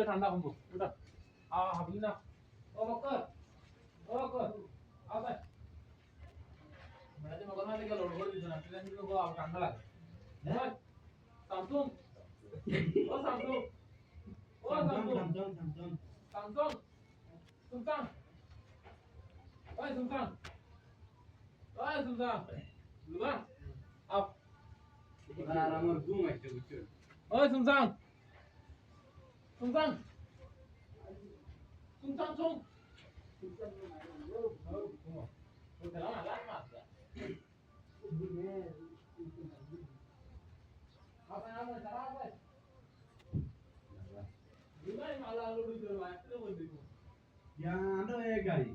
ঠান্ডা কমবো হাবলি না ও বকর ও বকর আয় মানে মগর মাঝে লোড করে দিছ না প্লেন দিলো ঠান্ডা লাগে হ্যাঁ সামসুং ও সামসুং ও সামসুং সামসুং সুলতান ওই সুলতান ওই সুলতান সুলতান আপ আর আমার ঘুম আসছে বুঝছো ওই সুলতান সুলতান সুলতান সুলতান गाड़ी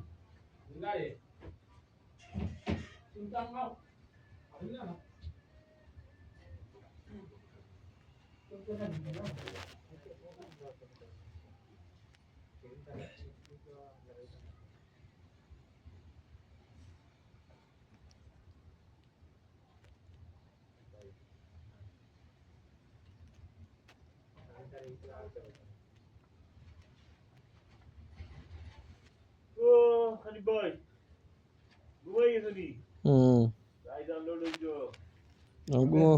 Oh, honey boy. Gumai ke tadi? I download itu. Gumo.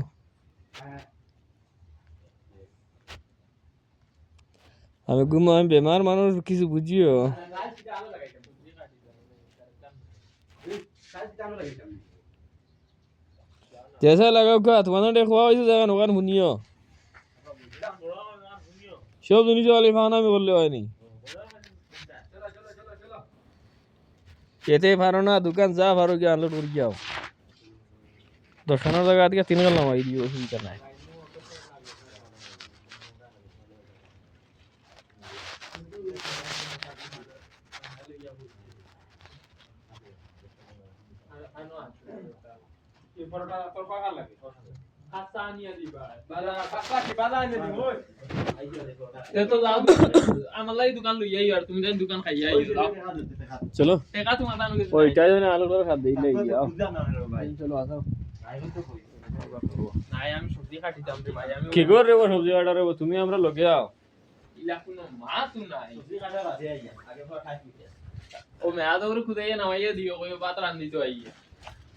আমি গুমো আমি বেমার মানুষ কিছু বুঝিও जैसा लगा का तुम्हारा देखो ऐसे जगह नोकान हुनियो सब दुनिया वाली फाना में बोल ले वाली नहीं कहते फारो ना दुकान जा फारो के अनलोड कर जाओ दर्शनों जगह आती है 3 गल्ला मारी दियो ही करना है পরোটা তোর পাকা লাগে খাসা আনিয়া দিবা বাজার আনিয়া দিব এ তো যাও আমার লাই দোকান লই আই আর তুমি যাই দোকান খাই আই चलो টাকা তোমার দাম ওই চাই না আলু করে খাদ দেই লই যাও চলো আসো নাই আমি সবজি কাটিতাম রে ভাই আমি কি করে রে সবজি কাটা রে তুমি আমরা লগে আও ইলা কোনো মাছ নাই সবজি কাটা রাতে আই আগে পর খাই ও মেয়াদ ওরে খুদাইয়া নামাইয়া দিও কই ভাত রান্ধি তো আই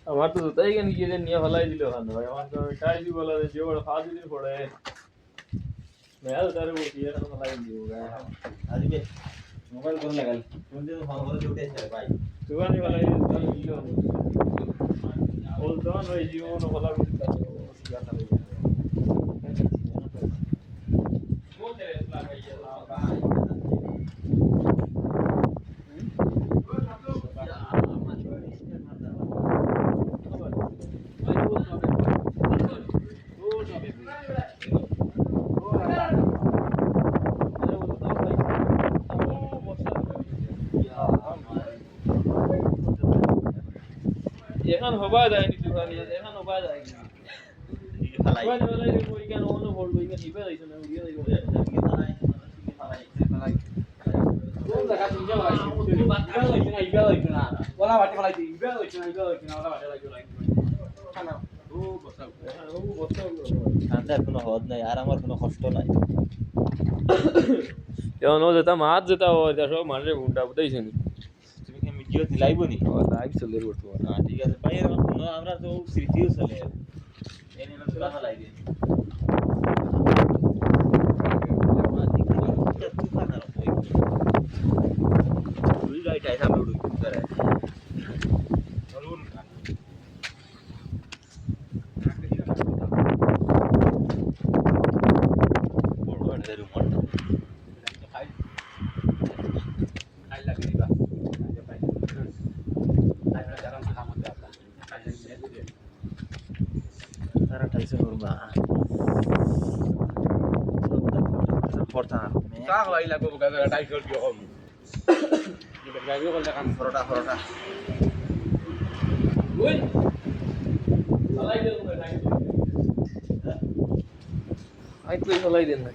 আমার তো তাই কেন কি যে নিয়ে ফলাই দিল খান ভাই আমার তো টাই দি বলা যে বড় ফাজ দিন পড়ে मैं तो तारे वो किया ना फलाई दियोगा आज भी मोबाइल कौन लगा तुम तो फोन कर उठे चल भाई दुकान वाला ये लो बोल दो ना ये जीवन को फला भी करता है क्या करे वो तेरे लगा ये लगा এখন হবা যায়নি দোকান এখন হবা যায়নি ফালাই দোকান वाला ये कोई কেন অন্য বলবো ইকে নিবে যাইছো না উড়িয়ে যাইবো কোন জায়গা তুমি যাও তুমি বাদ দাও না ইবা হইতো না ওলা বাটে ফলাই দি ইবা হইতো না ওলা বাটে লাগি খানা ও বসা ঠান্ডার কোনো হদ নাই আর আমার কোনো কষ্ট নাই এখন ও যেটা মাছ যেটা ও এটা সব মারে গুন্ডা বুঝাইছে নি তুমি কি ভিডিও দিলাইবো নি লাইভ চলে বর্তমান হ্যাঁ ঠিক আছে ভাই এর কোনো আমরা তো স্মৃতিও চলে এনে না চলা ফলাই দিই Cara, চা খাওয়াই লাগবো গাড়ি চল কি কম গাড়ি করলে কাম ফরটা ওই চালাই দেন না টাইম আই তুই চালাই দেন না